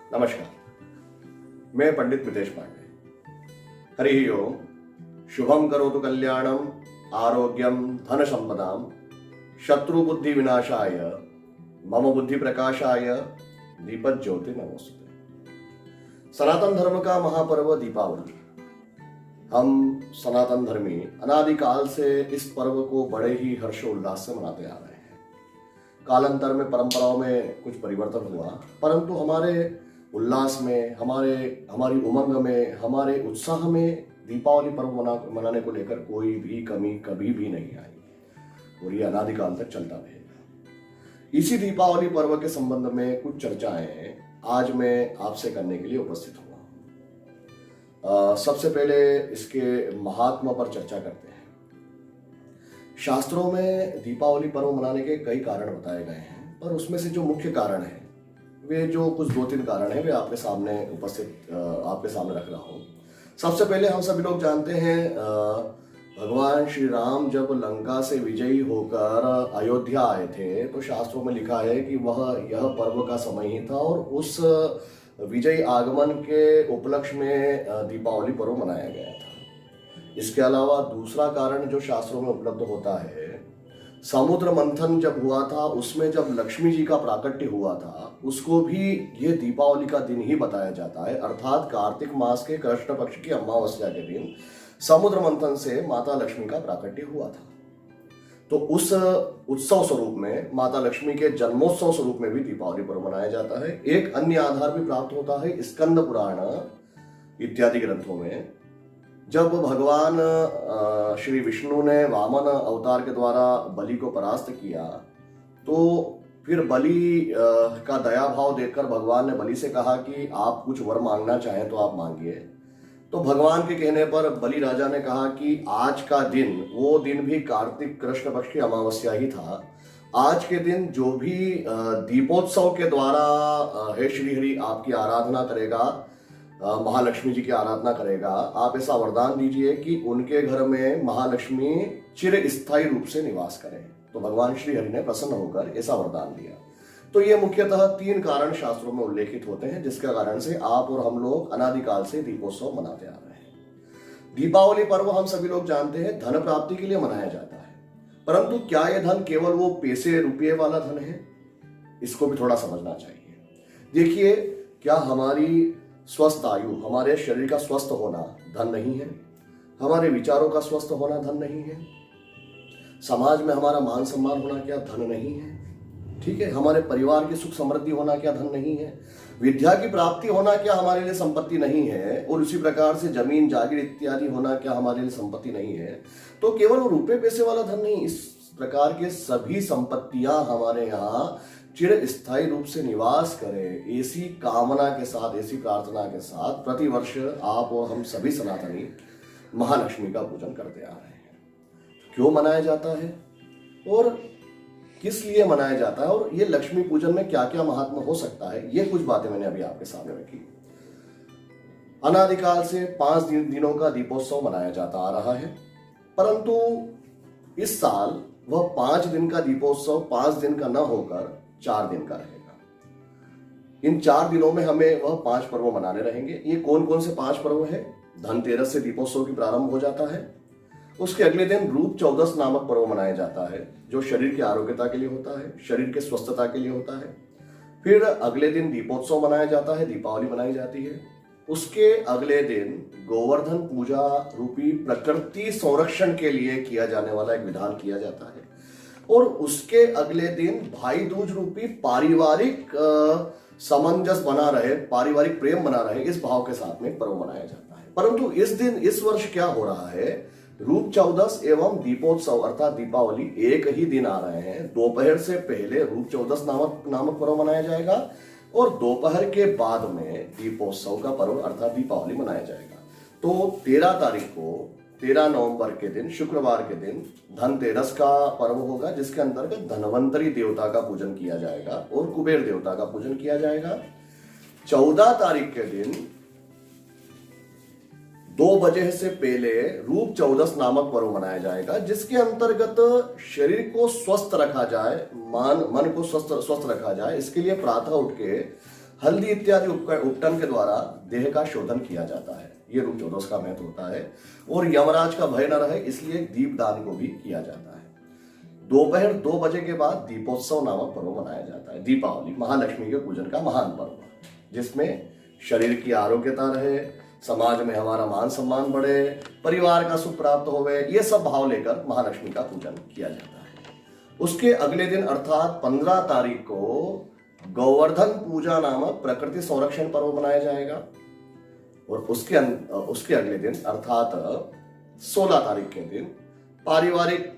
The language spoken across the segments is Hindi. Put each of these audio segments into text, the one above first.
नमस्कार, मैं पंडित मितेश पांडे। हरि ओम। शुभम करोतु कल्याणम, आरोग्यम धन संपदाम, शत्रु बुद्धि विनाशाय, मम बुद्धि प्रकाशाय, दीपक ज्योति नमोस्तुते। सनातन धर्म का महापर्व दीपावली। हम सनातन धर्मी अनादिकाल से इस पर्व को बड़े ही हर्षोल्लास से मनाते आ रहे हैं। कालांतर में परंपराओं में कुछ परिवर्तन हुआ, परंतु हमारे उल्लास में, हमारी उमंग में, हमारे उत्साह में दीपावली पर्व मनाने को लेकर कोई भी कमी कभी भी नहीं आई और ये अनादिकाल तक चलता रहेगा। इसी दीपावली पर्व के संबंध में कुछ चर्चाएं आज मैं आपसे करने के लिए उपस्थित हुआ। सबसे पहले इसके महात्मा पर चर्चा करते हैं। शास्त्रों में दीपावली पर्व मनाने के कई कारण बताए गए हैं, पर उसमें से जो मुख्य कारण है वे जो कुछ 2-3 कारण है वे आपके सामने रख रहा हूँ। सबसे पहले हम सभी लोग जानते हैं, भगवान श्री राम जब लंका से विजयी होकर अयोध्या आए थे तो शास्त्रों में लिखा है कि यह पर्व का समय ही था और उस विजयी आगमन के उपलक्ष्य में दीपावली पर्व मनाया गया था। इसके अलावा दूसरा कारण जो शास्त्रों में उपलब्ध होता है, समुद्र मंथन जब हुआ था उसमें जब लक्ष्मी जी का प्राकट्य हुआ था उसको भी ये दीपावली का दिन ही बताया जाता है, अर्थात कार्तिक मास के कृष्ण पक्ष की अमावस्या के दिन समुद्र मंथन से माता लक्ष्मी का प्राकट्य हुआ था। तो उस उत्सव स्वरूप में, माता लक्ष्मी के जन्मोत्सव स्वरूप में भी दीपावली पर्व मनाया जाता है। एक अन्य आधार भी प्राप्त होता है स्कंद पुराण इत्यादि ग्रंथों में। जब भगवान श्री विष्णु ने वामन अवतार के द्वारा बलि को परास्त किया तो फिर बलि का दया भाव देखकर भगवान ने बलि से कहा कि आप कुछ वर मांगना चाहें तो आप मांगिए। तो भगवान के कहने पर बलि राजा ने कहा कि आज का दिन, वो दिन भी कार्तिक कृष्ण पक्ष की अमावस्या ही था, आज के दिन जो भी दीपोत्सव के द्वारा हे श्री हरि आपकी आराधना करेगा, महालक्ष्मी जी की आराधना करेगा, आप ऐसा वरदान दीजिए कि उनके घर में महालक्ष्मी चिर स्थायी रूप से निवास करें। तो भगवान श्री हरि ने प्रसन्न होकर ऐसा वरदान दिया। तो ये मुख्यतः 3 कारण शास्त्रों में उल्लेखित होते हैं जिसके कारण से आप और हम लोग अनादिकाल से दीपोत्सव मनाते आ रहे हैं। दीपावली पर्व हम सभी लोग जानते हैं धन प्राप्ति के लिए मनाया जाता है, परंतु क्या यह धन केवल वो पैसे रुपये वाला धन है? इसको भी थोड़ा समझना चाहिए। देखिए, क्या हमारी स्वस्थ आयु, हमारे शरीर का स्वस्थ होना धन नहीं है? हमारे विचारों का स्वस्थ होना धन नहीं है? समाज में हमारा मान सम्मान होना क्या धन नहीं है? ठीक है, हमारे परिवार की सुख समृद्धि होना क्या धन नहीं है? विद्या की प्राप्ति होना क्या हमारे लिए संपत्ति नहीं है? और उसी प्रकार से जमीन जागीर इत्यादि होना क्या हमारे लिए संपत्ति नहीं है? तो केवल रुपए पैसे वाला धन नहीं, इस प्रकार के सभी संपत्तियां हमारे यहाँ चिर स्थायी रूप से निवास करे, ऐसी कामना के साथ, ऐसी प्रार्थना के साथ प्रतिवर्ष आप और हम सभी सनातनी महालक्ष्मी का पूजन करते आ रहे हैं। क्यों मनाया जाता है और किस लिए मनाया जाता है और ये लक्ष्मी पूजन में क्या क्या महात्मा हो सकता है, ये कुछ बातें मैंने अभी आपके सामने रखी। अनादिकाल से 5 दिनों का दीपोत्सव मनाया जाता आ रहा है, परंतु इस साल वह 5 दिन का दीपोत्सव 5 दिन का न होकर 4 दिन का रहेगा। इन 4 दिनों में हमें वह 5 पर्व मनाने रहेंगे। ये कौन कौन से 5 पर्व है? धनतेरस से दीपोत्सव की प्रारंभ हो जाता है। उसके अगले दिन रूप चौदस नामक पर्व मनाया जाता है जो शरीर की आरोग्यता के लिए होता है, शरीर के स्वस्थता के लिए होता है। फिर अगले दिन दीपोत्सव मनाया जाता है, दीपावली मनाई जाती है। उसके अगले दिन गोवर्धन पूजा रूपी प्रकृति संरक्षण के लिए किया जाने वाला एक विधान किया जाता है और उसके अगले दिन भाई दूज रूपी पारिवारिक सामंजस्य बना रहे, पारिवारिक प्रेम बना रहे, इस भाव के साथ में पर्व मनाया जाता है। परंतु इस वर्ष क्या हो रहा है, रूप चौदस एवं दीपोत्सव अर्थात दीपावली एक ही दिन आ रहे हैं। दोपहर से पहले रूप चौदस नामक पर्व मनाया जाएगा और दोपहर के बाद में दीपोत्सव का पर्व अर्थात दीपावली मनाया जाएगा। तो 13 नवंबर के दिन, शुक्रवार के दिन धनतेरस का पर्व होगा जिसके अंतर्गत धनवंतरी देवता का पूजन किया जाएगा और कुबेर देवता का पूजन किया जाएगा। 14 तारीख के दिन 2 बजे से पहले रूप चौदस नामक पर्व मनाया जाएगा जिसके अंतर्गत शरीर को स्वस्थ रखा जाए, मन को स्वस्थ रखा जाए, इसके लिए प्रातः उठ के हल्दी इत्यादि उपटन के द्वारा देह का शोधन किया जाता है। ये रूप चौदस का महत्व होता है। और यमराज का भय न रहे इसलिए दीपदान को भी किया जाता है। दोपहर 2 बजे के बाद दीपोत्सव नामक पर्व मनाया जाता है। दीपावली महालक्ष्मी के पूजन का महान पर्व, जिसमें शरीर की आरोग्यता रहे, समाज में हमारा मान सम्मान बढ़े, परिवार का सुख प्राप्त होवे, ये सब भाव लेकर महालक्ष्मी का पूजन किया जाता है। उसके अगले दिन अर्थात 15 तारीख को गोवर्धन पूजा नामक प्रकृति संरक्षण पर्व मनाया जाएगा। और उसके अगले दिन अर्थात 16 तारीख के दिन पारिवारिक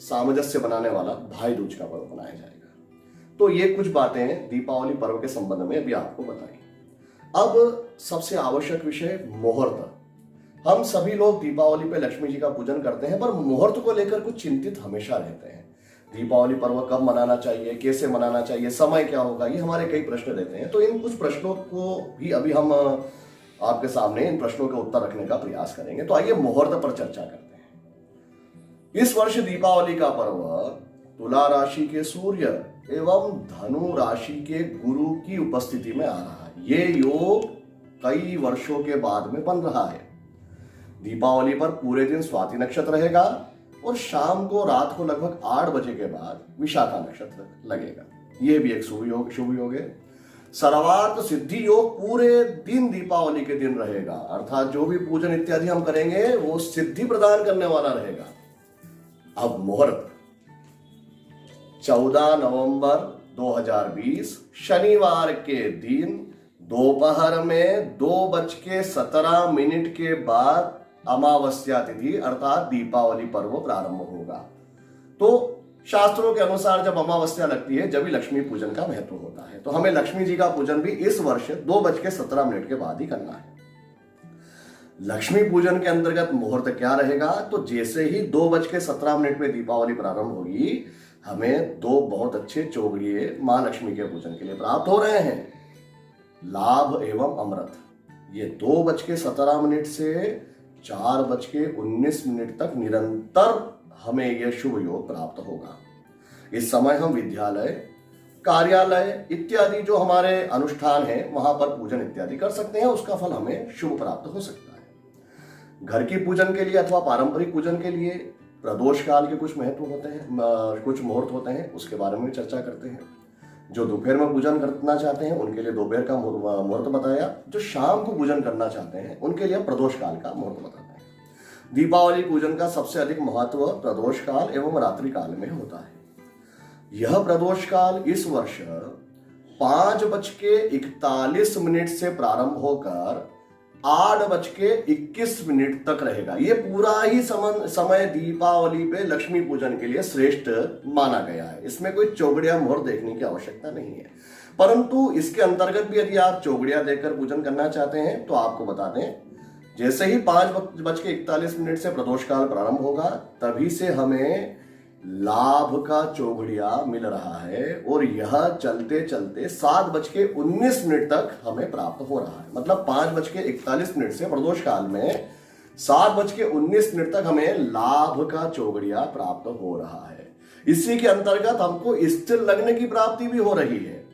सामंजस्य बनाने वाला भाई दूज का पर्व मनाया जाएगा। तो ये कुछ बातें दीपावली पर्व के संबंध में अभी आपको बताई। अब सबसे आवश्यक विषय मुहूर्त। हम सभी लोग दीपावली पे लक्ष्मी जी का पूजन करते हैं, पर मुहूर्त को लेकर कुछ चिंतित हमेशा रहते हैं। दीपावली पर्व कब मनाना चाहिए, कैसे मनाना चाहिए, समय क्या होगा, ये हमारे कई प्रश्न रहते हैं। तो इन कुछ प्रश्नों को भी अभी हम आपके सामने इन प्रश्नों के उत्तर रखने का प्रयास करेंगे। तो आइए मुहूर्त पर चर्चा करते हैं। इस वर्ष दीपावली का पर्व तुला राशि के सूर्य एवं धनु राशि के गुरु की उपस्थिति में आ रहा है। ये योग कई वर्षों के बाद में बन रहा है। दीपावली पर पूरे दिन स्वाति नक्षत्र रहेगा और शाम को रात को लगभग 8 बजे के बाद विशाखा नक्षत्र लगेगा। यह भी एक शुभ योग है। सर्वार्थ सिद्धि योग पूरे दिन दीपावली के दिन रहेगा, अर्थात जो भी पूजन इत्यादि हम करेंगे वो सिद्धि प्रदान करने वाला रहेगा। अब मुहूर्त 14 नवंबर 2020 शनिवार के दिन दोपहर में 2:17 के बाद अमावस्या तिथि अर्थात दीपावली पर्व प्रारंभ होगा। तो शास्त्रों के अनुसार जब अमावस्या लगती है जब ही लक्ष्मी पूजन का महत्व होता है। तो हमें लक्ष्मी जी का पूजन भी इस वर्ष 2:17 के बाद ही करना है। लक्ष्मी पूजन के अंतर्गत मुहूर्त क्या रहेगा? तो जैसे ही 2:17 पे दीपावली प्रारंभ होगी, हमें 2 बहुत अच्छे चौगड़िए मां लक्ष्मी के पूजन के लिए प्राप्त हो रहे हैं, लाभ एवं अमृत। ये 2:17 से 4:19 तक निरंतर हमें यह शुभ योग प्राप्त होगा। इस समय हम विद्यालय, कार्यालय इत्यादि जो हमारे अनुष्ठान हैं वहां पर पूजन इत्यादि कर सकते हैं। उसका फल हमें शुभ प्राप्त हो सकता है। घर की पूजन के लिए अथवा पारंपरिक पूजन के लिए प्रदोष काल के कुछ महत्व होते हैं, कुछ मुहूर्त होते हैं, उसके बारे में चर्चा करते हैं। जो दोपहर में पूजन करना चाहते हैं उनके लिए दोपहर का मुहूर्त बताया, जो शाम को पूजन करना चाहते हैं उनके लिए प्रदोष काल का मुहूर्त बताते हैं। दीपावली पूजन का सबसे अधिक महत्व प्रदोष काल एवं रात्रि काल में होता है। यह प्रदोष काल इस वर्ष 5:41 से प्रारंभ होकर 8:21 तक रहेगा। ये पूरा ही समय दीपावली पे लक्ष्मी पूजन के लिए श्रेष्ठ माना गया है। इसमें कोई चौगड़िया मुहूर्त देखने की आवश्यकता नहीं है, परंतु इसके अंतर्गत भी यदि आप चौगड़िया देखकर पूजन करना चाहते हैं तो आपको बता दें, जैसे ही 5:41 से प्रदोष काल प्रारंभ होगा तभी से हमें लाभ का चौगड़िया मिल रहा है और यह चलते चलते 7:19 तक हमें प्राप्त हो रहा है। मतलब 5:41 से प्रदोष काल में 7:19 तक हमें लाभ का चौगड़िया प्राप्त हो रहा है। इसी के अंतर्गत हमको स्थिर लग्न की प्राप्ति भी हो रही है।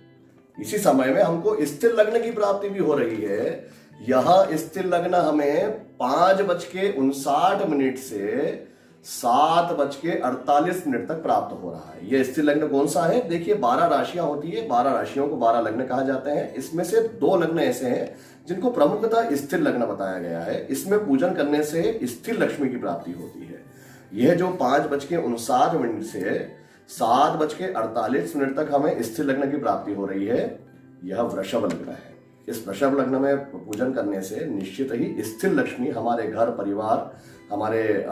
इसी समय में हमको स्थिर लग्न की प्राप्ति भी हो रही है। यह स्थिर लग्न हमें 5:59 से 7:48 तक प्राप्त हो रहा है। यह स्थिर लग्न कौन सा है? देखिए 12 राशियां होती है, 12 राशियों को 12 लग्न कहा जाते हैं। इसमें से 2 लग्न ऐसे हैं जिनको प्रमुखतः स्थिर लग्न बताया गया है। इसमें पूजन करने से स्थिर लक्ष्मी की प्राप्ति होती है। यह जो 5:59 से 7:48 तक हमें स्थिर लग्न की प्राप्ति हो रही है, यह वृषभ लग्न है। इस वृषभ लग्न में पूजन करने से निश्चित ही स्थिर लक्ष्मी हमारे घर परिवार, हमारे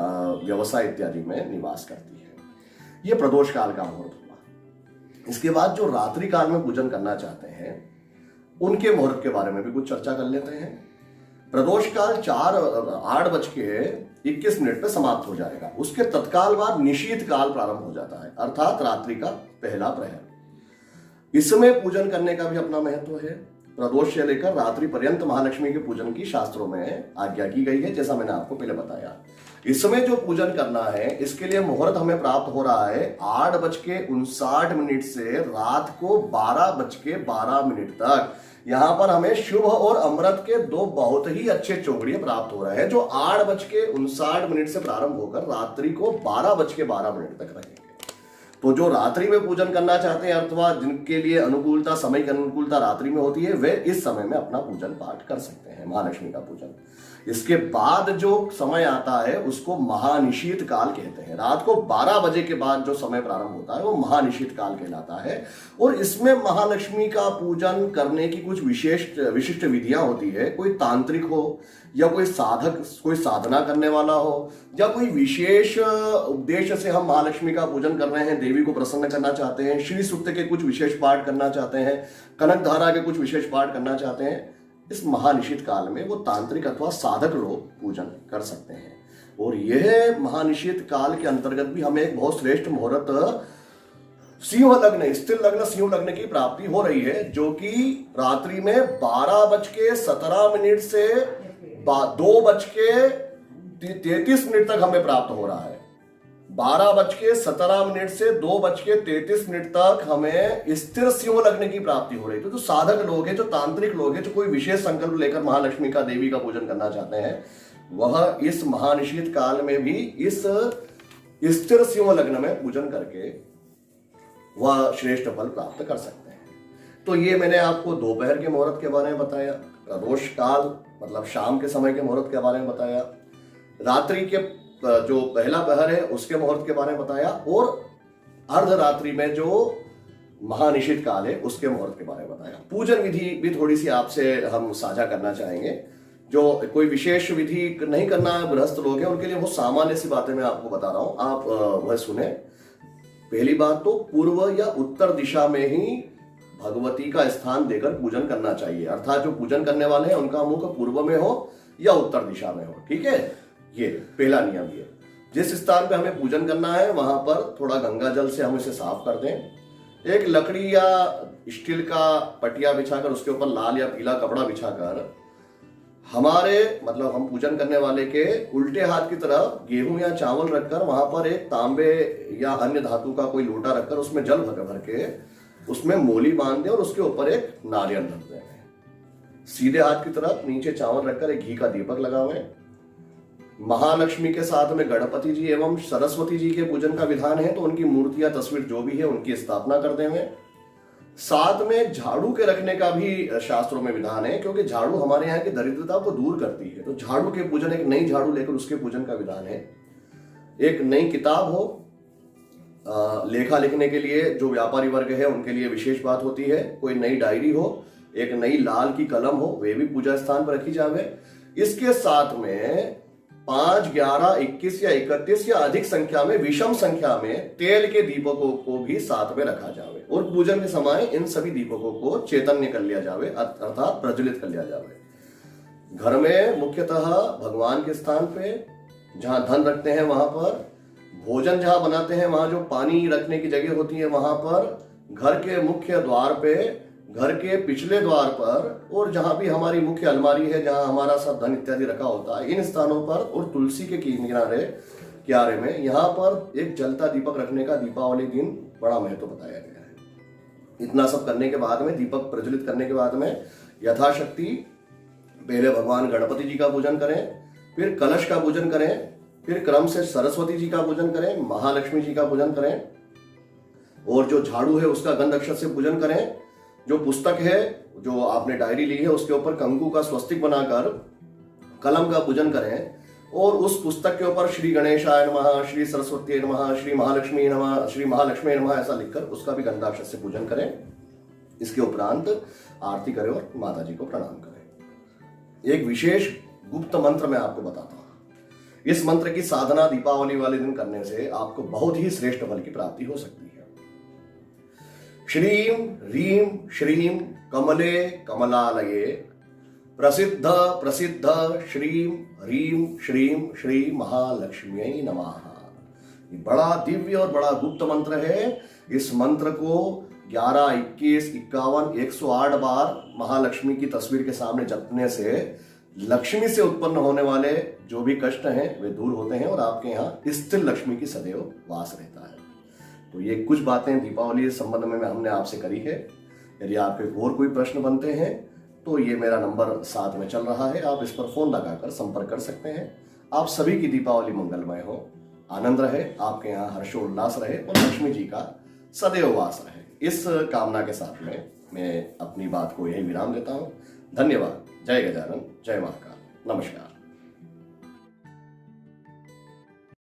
व्यवसाय इत्यादि में निवास करती है। यह प्रदोष काल का मुहूर्त हुआ। इसके बाद जो रात्रि काल में पूजन करना चाहते हैं उनके मुहूर्त के बारे में भी कुछ चर्चा कर लेते हैं। प्रदोष काल 8:21 पे समाप्त हो जाएगा। उसके तत्काल बाद निशीथ काल प्रारंभ हो जाता है, अर्थात रात्रि का पहला प्रहर। इसमें पूजन करने का भी अपना महत्व है। प्रदोष से लेकर रात्रि पर्यंत महालक्ष्मी के पूजन की शास्त्रों में आज्ञा की गई है, जैसा मैंने आपको पहले बताया। इस समय जो पूजन करना है इसके लिए मुहूर्त हमें प्राप्त हो रहा है 8:59 से रात को 12:12 तक। यहाँ पर हमें शुभ और अमृत के दो बहुत ही अच्छे चौघड़िए प्राप्त हो रहे हैं, जो 8:59 से प्रारंभ होकर रात्रि को 12:12 तक रहेंगे। तो जो रात्रि में पूजन करना चाहते हैं अथवा जिनके लिए अनुकूलता, समय की अनुकूलता रात्रि में होती है, वे इस समय में अपना पूजन पाठ कर सकते हैं, महालक्ष्मी का पूजन। इसके बाद जो समय आता है उसको महानिशीत काल कहते हैं। रात को 12 बजे के बाद जो समय प्रारंभ होता है वो महानिशीत काल कहलाता है। और इसमें महालक्ष्मी का पूजन करने की कुछ विशिष्ट विधियां होती है। कोई तांत्रिक हो या कोई साधक, कोई साधना करने वाला हो, या कोई विशेष उद्देश्य से हम महालक्ष्मी का पूजन कर रहे हैं, देवी को प्रसन्न करना चाहते हैं, श्री सूक्त के कुछ विशेष पाठ करना चाहते हैं, कनक धारा के कुछ विशेष पाठ करना चाहते हैं, इस महानिशीत काल में वो तांत्रिक अथवा साधक लोग पूजन कर सकते हैं। और यह महानिशीत काल के अंतर्गत भी हमें एक बहुत श्रेष्ठ मुहूर्त सिंह लग्न, स्थिर लग्न सिंह लग्न की प्राप्ति हो रही है, जो कि रात्रि में 12:17 से 2:33 तक हमें प्राप्त हो रहा है। 12:17 से 2:33 तक हमें स्थिर सिंह लग्न की प्राप्ति हो रही है। तो जो साधक लोग हैं, जो तांत्रिक लोग हैं, जो कोई विशेष संकल्प लेकर महालक्ष्मी का, देवी का पूजन करना चाहते हैं, वह इस महानिशीत काल में भी इस स्थिर सिंह लग्न में पूजन करके वह श्रेष्ठ फल प्राप्त कर सकते हैं। तो ये मैंने आपको दोपहर के मुहूर्त के बारे में बताया, प्रदोष काल मतलब शाम के समय के मुहूर्त के बारे में बताया, रात्रि के जो पहला पहर है उसके मुहूर्त के बारे में बताया, और अर्धरात्रि में जो महानिशीत काल है उसके मुहूर्त के बारे में बताया। पूजन विधि भी थोड़ी सी आपसे हम साझा करना चाहेंगे। जो कोई विशेष विधि नहीं करना है, गृहस्थ लोग हैं, उनके लिए वो सामान्य सी बातें मैं आपको बता रहा हूं, आप वह सुने। पहली बात तो पूर्व या उत्तर दिशा में ही भगवती का स्थान देकर पूजन करना चाहिए। अर्थात जो पूजन करने वाले हैं उनका मुख पूर्व में हो या उत्तर दिशा में हो, ठीक है। ये पहला नियम है। जिस स्थान पे हमें पूजन करना है वहां पर थोड़ा गंगा जल से हम इसे साफ कर दें। एक लकड़ी या स्टील का पटिया बिछाकर उसके ऊपर लाल या पीला कपड़ा बिछाकर हमारे मतलब हम पूजन करने वाले के उल्टे हाथ की तरफ गेहूं या चावल रखकर वहां पर एक तांबे या अन्य धातु का कोई लोटा रखकर उसमें जल भर के उसमें मोली बांध दें और उसके ऊपर एक नारियल रख दें। सीधे हाथ की तरफ नीचे चावल रखकर एक घी का दीपक लगावें। महालक्ष्मी के साथ में गणपति जी एवं सरस्वती जी के पूजन का विधान है, तो उनकी मूर्ति या तस्वीर जो भी है उनकी स्थापना कर देंगे। साथ में झाड़ू के रखने का भी शास्त्रों में विधान है, क्योंकि झाड़ू हमारे यहाँ की दरिद्रता को दूर करती है। तो झाड़ू के पूजन, एक नई झाड़ू लेकर उसके पूजन का विधान है। एक नई किताब हो, लेखा लिखने के लिए जो व्यापारी वर्ग है उनके लिए विशेष बात होती है। कोई नई डायरी हो, एक नई लाल की कलम हो, वे भी पूजा स्थान पर रखी जावे। इसके साथ में 5, 11, 21 या 31 या अधिक संख्या में, विषम संख्या में तेल के दीपकों को भी साथ में रखा जावे और पूजन के समय इन सभी दीपकों को चैतन्य कर लिया जावे, अर्थात प्रज्वलित कर लिया जावे। घर में मुख्यतः भगवान के स्थान पे जहां धन रखते हैं वहां पर, भोजन जहां बनाते हैं वहां जो पानी रखने की जगह होती है वहां पर, घर के मुख्य द्वार पे, घर के पिछले द्वार पर, और जहां भी हमारी मुख्य अलमारी है जहां हमारा सब धन इत्यादि रखा होता है, इन स्थानों पर और तुलसी के किनारे में यहाँ पर एक जलता दीपक रखने का दीपावली दिन बड़ा महत्व बताया गया है। इतना सब करने के बाद में, दीपक प्रज्वलित करने के बाद में यथाशक्ति पहले भगवान गणपति जी का पूजन करें, फिर कलश का पूजन करें, फिर क्रम से सरस्वती जी का पूजन करें, महालक्ष्मी जी का पूजन करें, और जो झाड़ू है उसका गंध अक्षत से पूजन करें। जो पुस्तक है, जो आपने डायरी ली है, उसके ऊपर कंकु का स्वस्तिक बनाकर कलम का पूजन करें, और उस पुस्तक के ऊपर श्री गणेशाय नमः, श्री सरस्वती नमः, श्री महालक्ष्मी नमः, श्री महालक्ष्मी नमः ऐसा लिखकर उसका भी गंधाक्षर से पूजन करें। इसके उपरांत आरती करें और माता जी को प्रणाम करें। एक विशेष गुप्त मंत्र मैं आपको बताता हूं। इस मंत्र की साधना दीपावली वाले दिन करने से आपको बहुत ही श्रेष्ठ फल की प्राप्ति हो सकती है। श्रीं ह्रीं श्रीं कमले कमलालये प्रसिद्ध प्रसिद्ध श्रीं ह्रीं श्रीं श्री महालक्ष्मी नमः। ये बड़ा दिव्य और बड़ा गुप्त मंत्र है। इस मंत्र को 11, 21, 51, 108 बार महालक्ष्मी की तस्वीर के सामने जपने से लक्ष्मी से उत्पन्न होने वाले जो भी कष्ट हैं वे दूर होते हैं और आपके यहाँ स्थिर लक्ष्मी की सदैव वास रहता है। तो ये कुछ बातें दीपावली के संबंध में हमने आपसे करी है। यदि आपके और कोई प्रश्न बनते हैं तो ये मेरा नंबर साथ में चल रहा है, आप इस पर फोन लगाकर संपर्क कर सकते हैं। आप सभी की दीपावली मंगलमय हो, आनंद रहे, आपके यहाँ हर्षोल्लास रहे और लक्ष्मी जी का सदैव वास रहे। इस कामना के साथ में मैं अपनी बात को यही विराम देता हूँ। धन्यवाद। जय गजानन, जय महाकाल, नमस्कार।